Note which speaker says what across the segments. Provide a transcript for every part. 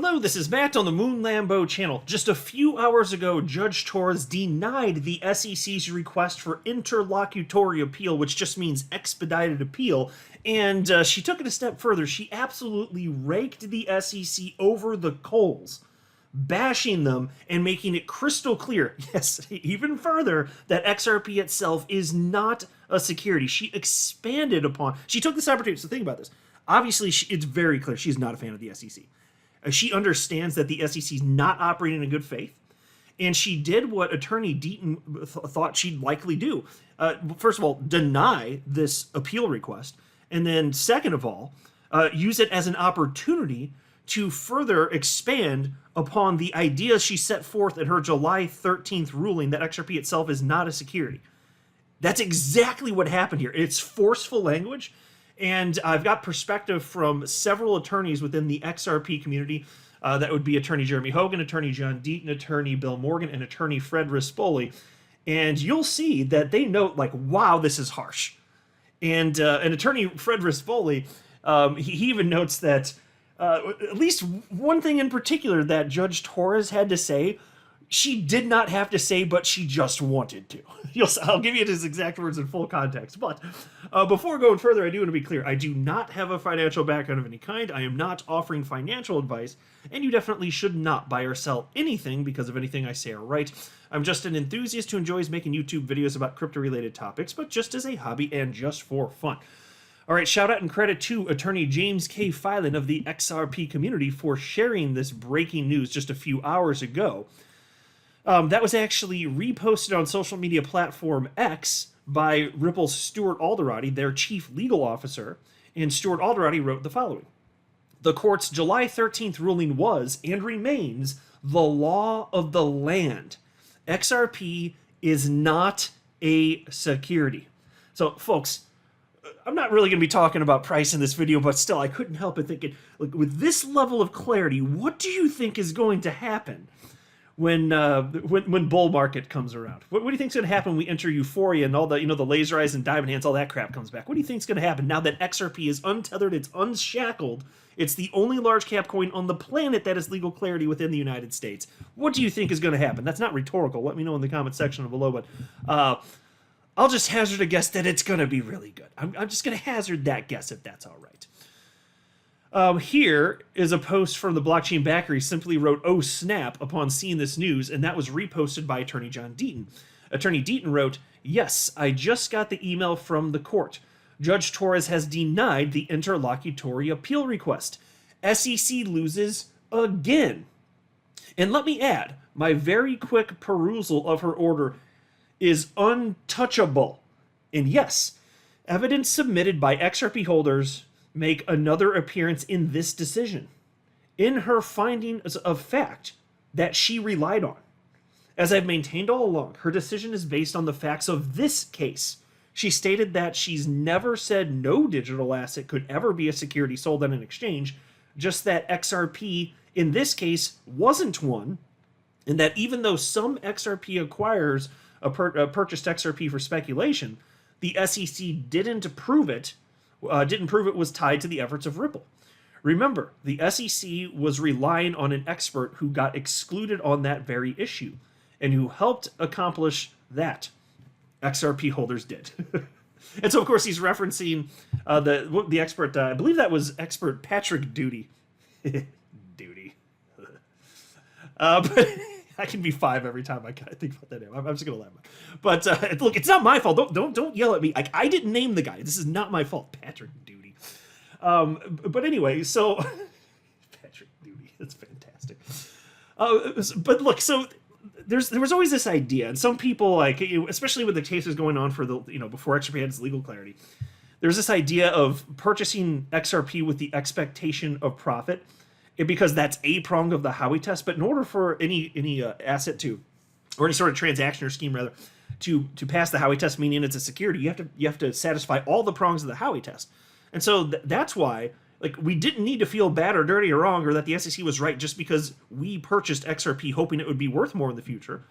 Speaker 1: Hello, this is Matt on the Moon Lambo channel. Just a few hours ago, Judge Torres denied the SEC's request for interlocutory appeal, which just means expedited appeal, and she took it a step further. She absolutely raked the SEC over the coals, bashing them and making it crystal clear, yes, even further, that XRP itself is not a security. She expanded upon, she took this opportunity, so think about this. Obviously, it's very clear she's not a fan of the SEC. She understands that the SEC is not operating in good faith, and she did what Attorney Deaton thought she'd likely do. First of all, deny this appeal request, and then second of all, use it as an opportunity to further expand upon the ideas she set forth in her July 13th ruling that XRP itself is not a security. That's exactly what happened here. It's forceful language. And I've got perspective from several attorneys within the XRP community. That would be Attorney Jeremy Hogan, Attorney John Deaton, Attorney Bill Morgan, and Attorney Fred Rispoli. And you'll see that they note, like, wow, this is harsh. And Attorney Fred Rispoli, he even notes that at least one thing in particular that Judge Torres had to say, she did not have to say, but she just wanted to. I'll give you his exact words in full context. But before going further, I do want to be clear. I do not have a financial background of any kind. I am not offering financial advice, and you definitely should not buy or sell anything because of anything I say or write. I'm just an enthusiast who enjoys making YouTube videos about crypto-related topics, but just as a hobby and just for fun. All right, shout out and credit to Attorney James K. Filan of the XRP community for sharing this breaking news just a few hours ago. That was actually reposted on social media platform X by Ripple's Stuart Alderati, their chief legal officer, and Stuart Alderati wrote the following. The court's July 13th ruling was, and remains, the law of the land. XRP is not a security. So, folks, I'm not really going to be talking about price in this video, but still, I couldn't help but thinking, look, with this level of clarity, what do you think is going to happen when bull market comes around? What do you think's going to happen when we enter euphoria and all the, the laser eyes and diamond hands, all that crap comes back? What do you think's going to happen now that XRP is untethered, it's unshackled, it's the only large cap coin on the planet that has legal clarity within the United States? What do you think is going to happen? That's not rhetorical. Let me know in the comment section below, but I'll just hazard a guess that it's going to be really good. I'm just going to hazard that guess if that's all right. Here is a post from the Blockchain Backery, simply wrote, "Oh snap," upon seeing this news, and that was reposted by Attorney John Deaton. Attorney Deaton wrote, "Yes, I just got the email from the court. Judge Torres has denied the interlocutory appeal request. SEC loses again." And let me add, my very quick perusal of her order is untouchable. And yes, evidence submitted by XRP holders make another appearance in this decision, in her findings of fact that she relied on. As I've maintained all along, her decision is based on the facts of this case. She stated that she's never said no digital asset could ever be a security sold on an exchange, just that XRP, in this case, wasn't one, and that even though some XRP acquirers purchased XRP for speculation, the SEC didn't prove it was tied to the efforts of Ripple. Remember, the SEC was relying on an expert who got excluded on that very issue, and who helped accomplish that. XRP holders did. And so, of course, he's referencing the expert, I believe that was expert Patrick Duty. Duty. But I can be 5 every time I think about that name. I'm just gonna laugh. But look, it's not my fault. Don't yell at me. I didn't name the guy. This is not my fault. Patrick Duty. But anyway, so Patrick Duty. That's fantastic. But look, so there was always this idea, and some people, like, especially with the cases going on for the before XRP had its legal clarity, there's this idea of purchasing XRP with the expectation of profit, because that's a prong of the Howey test. But in order for any asset to, or any sort of transaction or scheme rather, to pass the Howey test, meaning it's a security, you have to satisfy all the prongs of the Howey test. And so that's why, like, we didn't need to feel bad or dirty or wrong, or that the SEC was right just because we purchased XRP hoping it would be worth more in the future,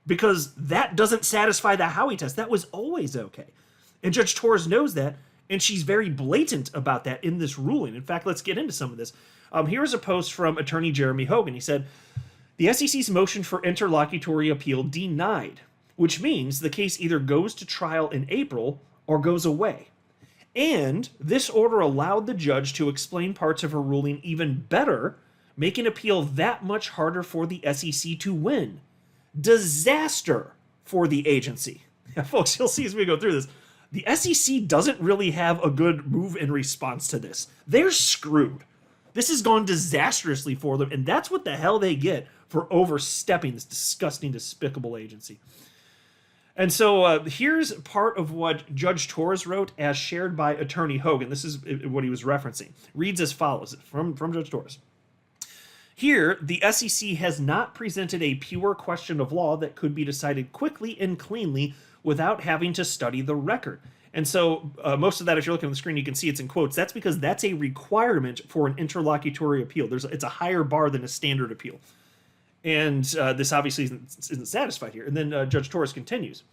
Speaker 1: because that doesn't satisfy the Howey test. That was always okay. And Judge Torres knows that, and she's very blatant about that in this ruling. In fact, let's get into some of this. Here's a post from attorney Jeremy Hogan. He said, the SEC's motion for interlocutory appeal denied, which means the case either goes to trial in April or goes away. And this order allowed the judge to explain parts of her ruling even better, making appeal that much harder for the SEC to win. Disaster for the agency. Yeah, folks, you'll see as we go through this. The SEC doesn't really have a good move in response to this. They're screwed. This has gone disastrously for them, and that's what the hell they get for overstepping this disgusting, despicable agency. And so here's part of what Judge Torres wrote as shared by attorney Hogan. This is what he was referencing. Reads as follows from Judge Torres. Here, the SEC has not presented a pure question of law that could be decided quickly and cleanly without having to study the record. And so most of that, if you're looking on the screen, you can see it's in quotes. That's because that's a requirement for an interlocutory appeal. It's a higher bar than a standard appeal. And this obviously isn't satisfied here. And then Judge Torres continues.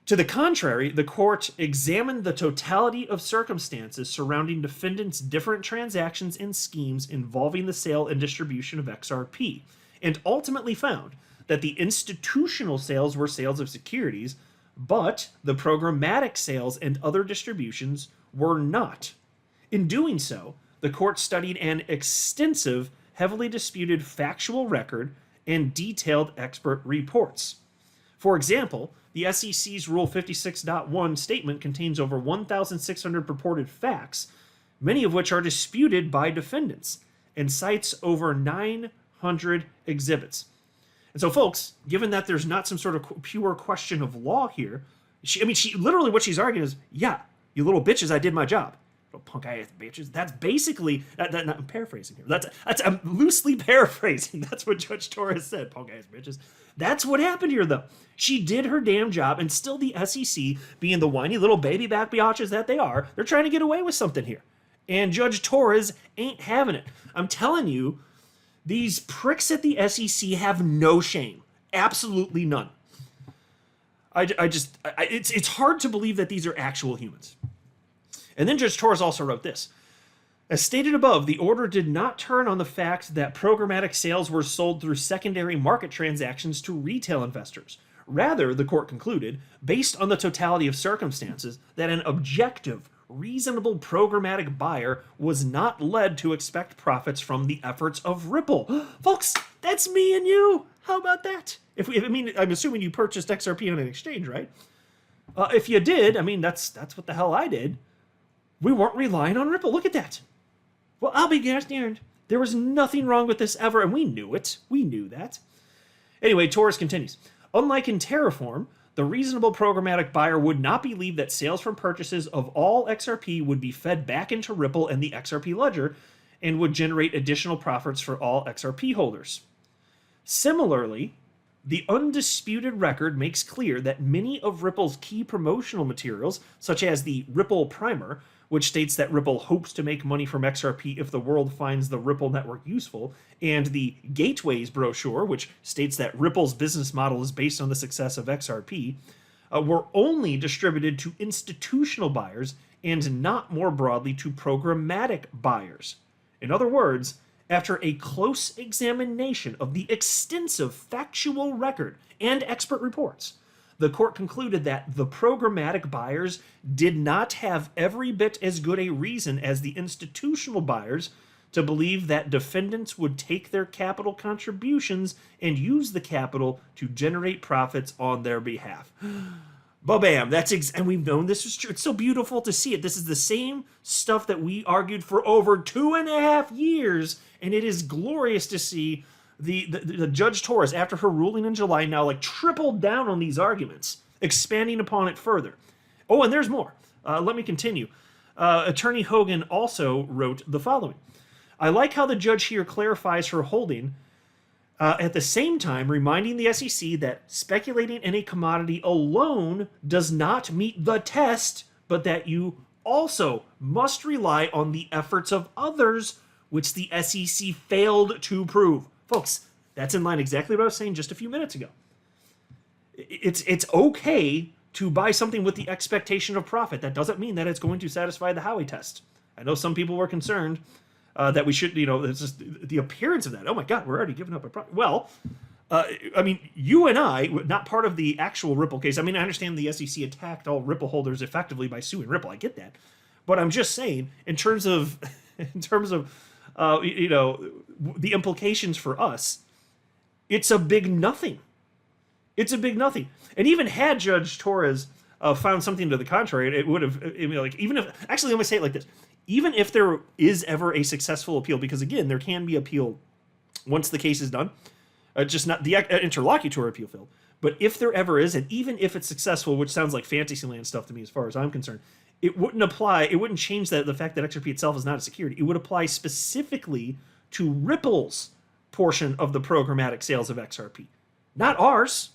Speaker 1: To the contrary, the court examined the totality of circumstances surrounding defendants' different transactions and schemes involving the sale and distribution of XRP, and ultimately found that the institutional sales were sales of securities, but the programmatic sales and other distributions were not. In doing so, the court studied an extensive, heavily disputed factual record and detailed expert reports. For example, the SEC's Rule 56.1 statement contains over 1,600 purported facts, many of which are disputed by defendants, and cites over 900 exhibits. And so, folks, given that there's not some sort of pure question of law here, she literally what she's arguing is, yeah, you little bitches, I did my job. Little punk-ass bitches. That's basically, I'm paraphrasing here. I'm loosely paraphrasing. That's what Judge Torres said, punk-ass bitches. That's what happened here, though. She did her damn job, and still the SEC, being the whiny little baby back biatches that they are, they're trying to get away with something here. And Judge Torres ain't having it. I'm telling you, these pricks at the SEC have no shame. Absolutely none. It's hard to believe that these are actual humans. And then Judge Torres also wrote this. As stated above, the order did not turn on the fact that programmatic sales were sold through secondary market transactions to retail investors. Rather, the court concluded, based on the totality of circumstances, that an objective, reasonable programmatic buyer was not led to expect profits from the efforts of Ripple. Folks, that's me and you. How about that? I'm assuming you purchased XRP on an exchange, right? If you did, that's what the hell I did. We weren't relying on Ripple. Look at that. Well, I'll be gosh darned. There was nothing wrong with this ever, and we knew it. We knew that. Anyway, Torres continues. Unlike in Terraform, the reasonable programmatic buyer would not believe that sales from purchases of all XRP would be fed back into Ripple and the XRP ledger and would generate additional profits for all XRP holders. Similarly, the undisputed record makes clear that many of Ripple's key promotional materials, such as the Ripple Primer, which states that Ripple hopes to make money from XRP if the world finds the Ripple network useful, and the Gateways brochure, which states that Ripple's business model is based on the success of XRP, were only distributed to institutional buyers and not more broadly to programmatic buyers. In other words, after a close examination of the extensive factual record and expert reports, the court concluded that the programmatic buyers did not have every bit as good a reason as the institutional buyers to believe that defendants would take their capital contributions and use the capital to generate profits on their behalf. Ba-bam, and we've known this was true. It's so beautiful to see it. This is the same stuff that we argued for over 2.5 years, and it is glorious to see the Judge Torres, after her ruling in July, now tripled down on these arguments, expanding upon it further. Oh, and there's more. Let me continue. Attorney Hogan also wrote the following. I like how the judge here clarifies her holding, at the same time reminding the SEC that speculating in a commodity alone does not meet the test, but that you also must rely on the efforts of others, which the SEC failed to prove. Folks, that's in line exactly what I was saying just a few minutes ago. It's okay to buy something with the expectation of profit. That doesn't mean that it's going to satisfy the Howey test. I know some people were concerned that we should, it's just the appearance of that. Oh my God, we're already giving up a product. Well, I mean, you and I, not part of the actual Ripple case. I mean, I understand the SEC attacked all Ripple holders effectively by suing Ripple. I get that, but I'm just saying, in terms of, the implications for us, it's a big nothing. It's a big nothing. And even had Judge Torres found something to the contrary, it would have, even if, actually, let me say it like this. Even if there is ever a successful appeal, because again, there can be appeal once the case is done, just not the interlocutory appeal failed. But if there ever is, and even if it's successful, which sounds like Fantasyland stuff to me as far as I'm concerned, it wouldn't change the fact that XRP itself is not a security. It would apply specifically to Ripple's portion of the programmatic sales of XRP, not ours.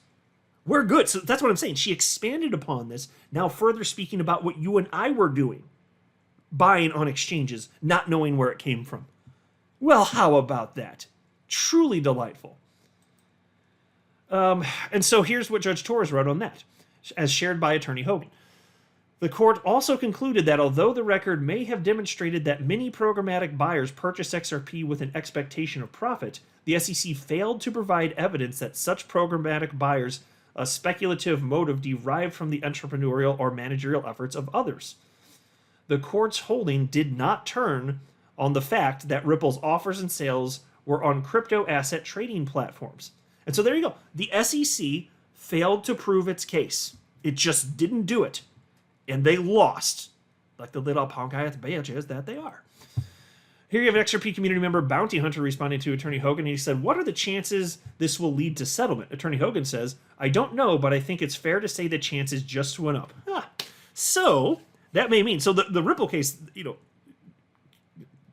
Speaker 1: We're good. So that's what I'm saying. She expanded upon this, now further speaking about what you and I were doing, buying on exchanges, not knowing where it came from. Well, how about that? Truly delightful. And so here's what Judge Torres wrote on that, as shared by Attorney Hogan. The court also concluded that although the record may have demonstrated that many programmatic buyers purchased XRP with an expectation of profit, the SEC failed to provide evidence that such programmatic buyers' a speculative motive derived from the entrepreneurial or managerial efforts of others. The court's holding did not turn on the fact that Ripple's offers and sales were on crypto asset trading platforms. And so there you go. The SEC failed to prove its case. It just didn't do it. And they lost, like the little punk ass bitches that they are. Here you have an XRP community member, Bounty Hunter, responding to Attorney Hogan. He said, what are the chances this will lead to settlement? Attorney Hogan says, I don't know, but I think it's fair to say the chances just went up. So that may mean, so the Ripple case,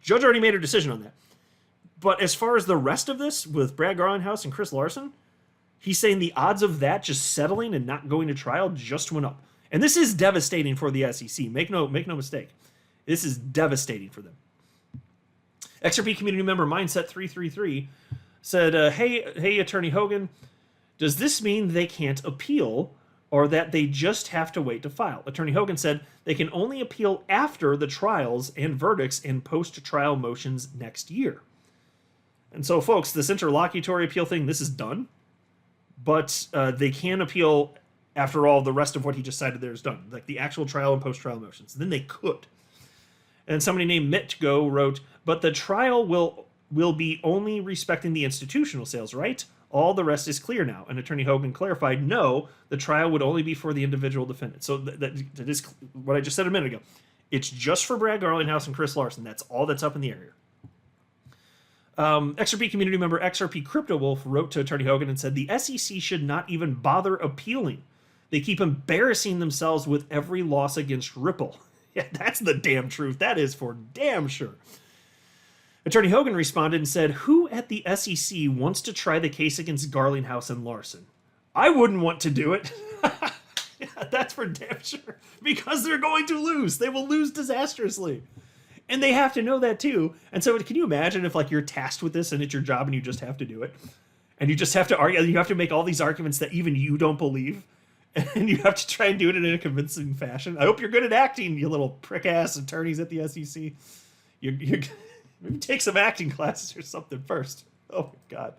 Speaker 1: judge already made her decision on that. But as far as the rest of this with Brad Garlinghouse and Chris Larson, he's saying the odds of that just settling and not going to trial just went up. And this is devastating for the SEC. Make no mistake. This is devastating for them. XRP community member Mindset333 said, hey, Attorney Hogan, does this mean they can't appeal or that they just have to wait to file? Attorney Hogan said they can only appeal after the trials and verdicts and post-trial motions next year. And so, folks, this interlocutory appeal thing, this is done. But they can appeal after all the rest of what he just cited there is done, like the actual trial and post-trial motions. Then they could. And somebody named Mitgo wrote, but the trial will be only respecting the institutional sales, right? All the rest is clear now. And Attorney Hogan clarified, no, the trial would only be for the individual defendant. So that is what I just said a minute ago. It's just for Brad Garlinghouse and Chris Larson. That's all that's up in the air. XRP community member XRP Crypto Wolf wrote to Attorney Hogan and said, the SEC should not even bother appealing. They keep embarrassing themselves with every loss against Ripple. Yeah, that's the damn truth. That is for damn sure. Attorney Hogan responded and said, who at the SEC wants to try the case against Garlinghouse and Larson? I wouldn't want to do it. Yeah, that's for damn sure. Because they're going to lose. They will lose disastrously. And they have to know that too. And so can you imagine if you're tasked with this and it's your job and you just have to do it? And you just have to argue, you have to make all these arguments that even you don't believe. And you have to try and do it in a convincing fashion. I hope you're good at acting, you little prick-ass attorneys at the SEC. You maybe take some acting classes or something first. Oh, my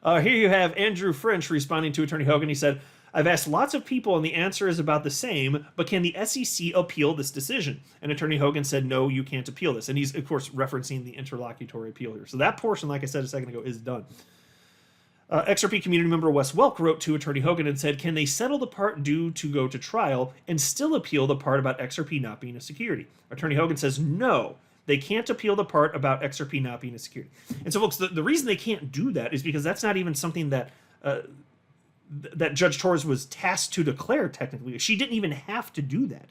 Speaker 1: God. Here you have Andrew French responding to Attorney Hogan. He said, I've asked lots of people and the answer is about the same, but can the SEC appeal this decision? And Attorney Hogan said, no, you can't appeal this. And he's, of course, referencing the interlocutory appeal here. So that portion, like I said a second ago, is done. XRP community member Wes Welk wrote to Attorney Hogan and said, can they settle the part due to go to trial and still appeal the part about XRP not being a security? Attorney Hogan says, no, they can't appeal the part about XRP not being a security. And so, folks, the reason they can't do that is because that's not even something that that Judge Torres was tasked to declare, technically. She didn't even have to do that.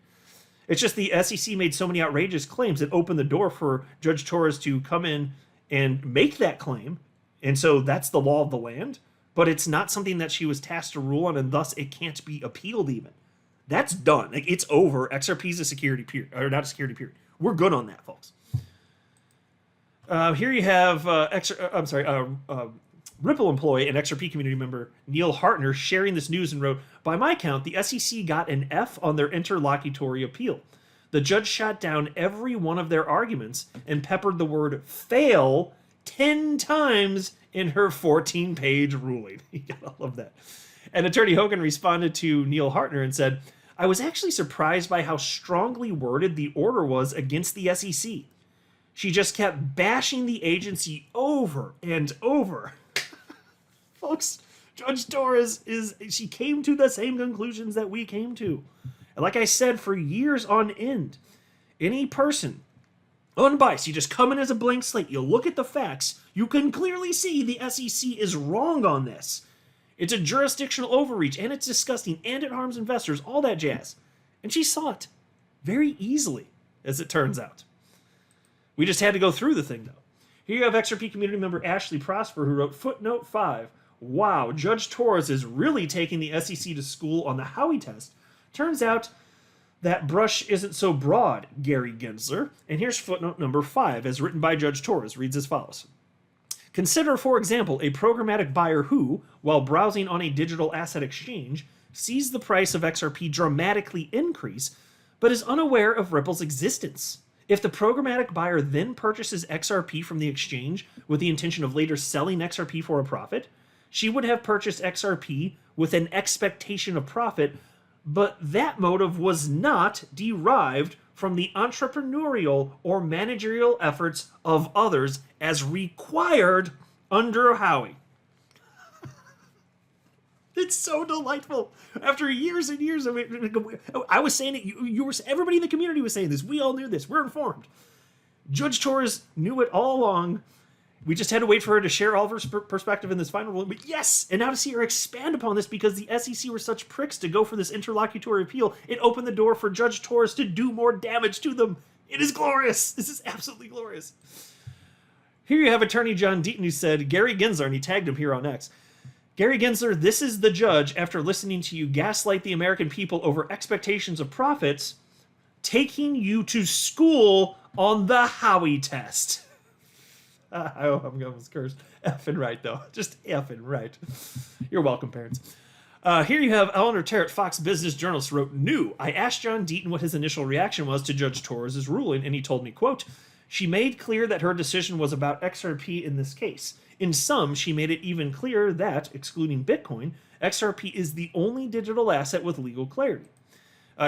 Speaker 1: It's just the SEC made so many outrageous claims that opened the door for Judge Torres to come in and make that claim. And so that's the law of the land, but it's not something that she was tasked to rule on, and thus it can't be appealed even. That's done. It's over. XRP is a security period, or not a security period. We're good on that, folks. Here you have Ripple employee and XRP community member Neil Hartner sharing this news and wrote, by my count, the SEC got an F on their interlocutory appeal. The judge shot down every one of their arguments and peppered the word fail 10 times in her 14-page ruling. You gotta love that. And Attorney Hogan responded to Neil Hartner and said, I was actually surprised by how strongly worded the order was against the SEC. She just kept bashing the agency over and over. Folks, Judge Torres she came to the same conclusions that we came to. And like I said, for years on end, any person, unbiased, you just come in as a blank slate, you look at the facts, you can clearly see the SEC is wrong on this. It's a jurisdictional overreach, and it's disgusting, and it harms investors, all that jazz. And she saw it very easily, as it turns out. We just had to go through the thing, though. Here you have XRP community member Ashley Prosper, who wrote footnote 5. Wow, Judge Torres is really taking the SEC to school on the Howey test. Turns out that brush isn't so broad, Gary Gensler. And here's footnote number 5, as written by Judge Torres, reads as follows. Consider, for example, a programmatic buyer who, while browsing on a digital asset exchange, sees the price of XRP dramatically increase, but is unaware of Ripple's existence. If the programmatic buyer then purchases XRP from the exchange with the intention of later selling XRP for a profit, she would have purchased XRP with an expectation of profit, but that motive was not derived from the entrepreneurial or managerial efforts of others as required under Howey. It's so delightful. After years and years of it, I was saying it, you were, everybody in the community was saying this. We all knew this. We're informed. Judge Torres knew it all along. We just had to wait for her to share all of her perspective in this final ruling. But yes, and now to see her expand upon this because the SEC were such pricks to go for this interlocutory appeal, it opened the door for Judge Torres to do more damage to them. It is glorious. This is absolutely glorious. Here you have Attorney John Deaton, who said, Gary Gensler, and he tagged him here on X. Gary Gensler, this is the judge, after listening to you gaslight the American people over expectations of profits, taking you to school on the Howey test. I'm almost cursed. Effing right, though. Just effing right. You're welcome, parents. Here you have Eleanor Terrett, Fox Business journalist, wrote, New. I asked John Deaton what his initial reaction was to Judge Torres' ruling, and he told me, quote, she made clear that her decision was about XRP in this case. In sum, she made it even clearer that, excluding Bitcoin, XRP is the only digital asset with legal clarity.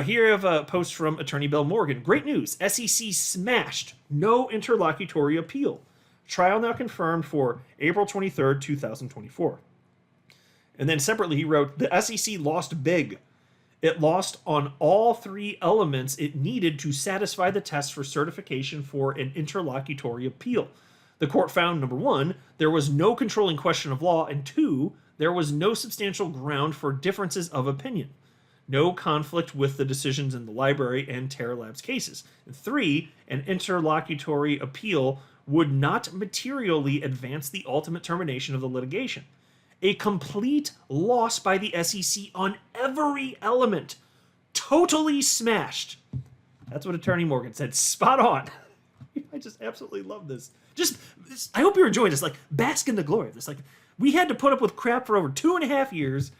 Speaker 1: Here I have a post from Attorney Bill Morgan. Great news. SEC smashed. No interlocutory appeal. Trial now confirmed for April 23rd, 2024. And then separately he wrote, the SEC lost big. It lost on all three elements it needed to satisfy the test for certification for an interlocutory appeal. The court found, number 1, there was no controlling question of law, and 2, there was no substantial ground for differences of opinion. No conflict with the decisions in the library and Terra Labs cases. And 3, an interlocutory appeal would not materially advance the ultimate termination of the litigation. A complete loss by the SEC on every element. Totally smashed. That's what Attorney Morgan said. Spot on. I just absolutely love this. I hope you're enjoying this. Like, bask in the glory of this. Like, we had to put up with crap for over 2.5 years.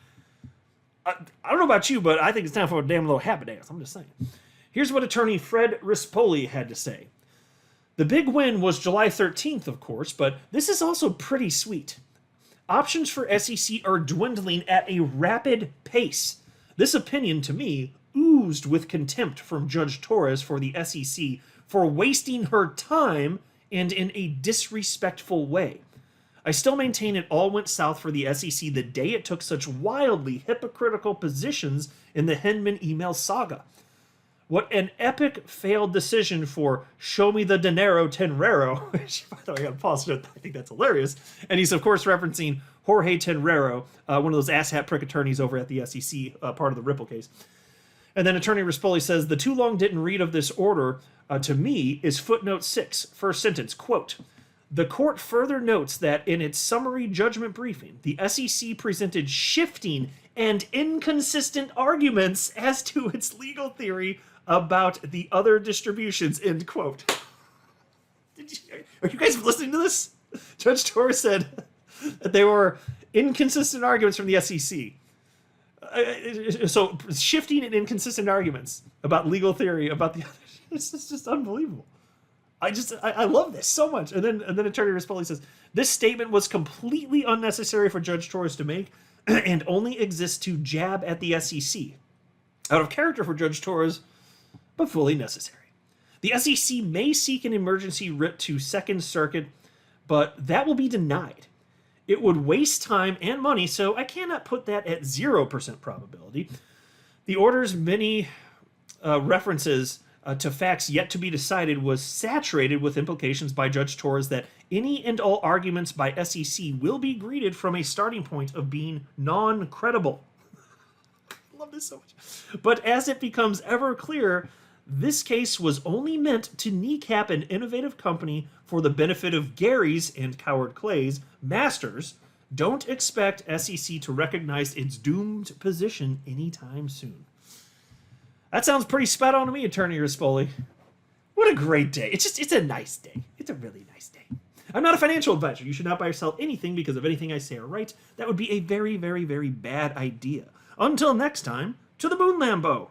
Speaker 1: I don't know about you, but I think it's time for a damn little happy dance. I'm just saying. Here's what Attorney Fred Rispoli had to say. The big win was July 13th, of course, but this is also pretty sweet. Options for SEC are dwindling at a rapid pace. This opinion, to me, oozed with contempt from Judge Torres for the SEC for wasting her time and in a disrespectful way. I still maintain it all went south for the SEC the day it took such wildly hypocritical positions in the Hinman email saga. What an epic failed decision for Show Me the Dinero Tenrero, which, by the way, I gotta pause it. I think that's hilarious. And he's, of course, referencing Jorge Tenrero, one of those asshat prick attorneys over at the SEC, part of the Ripple case. And then Attorney Rispoli says, the too long didn't read of this order, to me, is footnote 6, first sentence, quote, the court further notes that in its summary judgment briefing, the SEC presented shifting and inconsistent arguments as to its legal theory about the other distributions, end quote. Are you guys listening to this? Judge Torres said that they were inconsistent arguments from the SEC. So shifting and inconsistent arguments about legal theory about the others. It's just unbelievable. I love this so much. And then Attorney Rispoli says, this statement was completely unnecessary for Judge Torres to make and only exists to jab at the SEC. Out of character for Judge Torres, but fully necessary. The SEC may seek an emergency writ to Second Circuit, but that will be denied. It would waste time and money, so I cannot put that at 0% probability. The order's many references to facts yet to be decided was saturated with implications by Judge Torres that any and all arguments by SEC will be greeted from a starting point of being non-credible. I love this so much. But as it becomes ever clearer, this case was only meant to kneecap an innovative company for the benefit of Gary's and Coward Clay's masters. Don't expect SEC to recognize its doomed position anytime soon. That sounds pretty spot on to me, Attorney Rispoli. What a great day. It's a nice day. It's a really nice day. I'm not a financial advisor. You should not buy or sell anything because of anything I say or write. That would be a very, very, very bad idea. Until next time, to the moon, Lambo.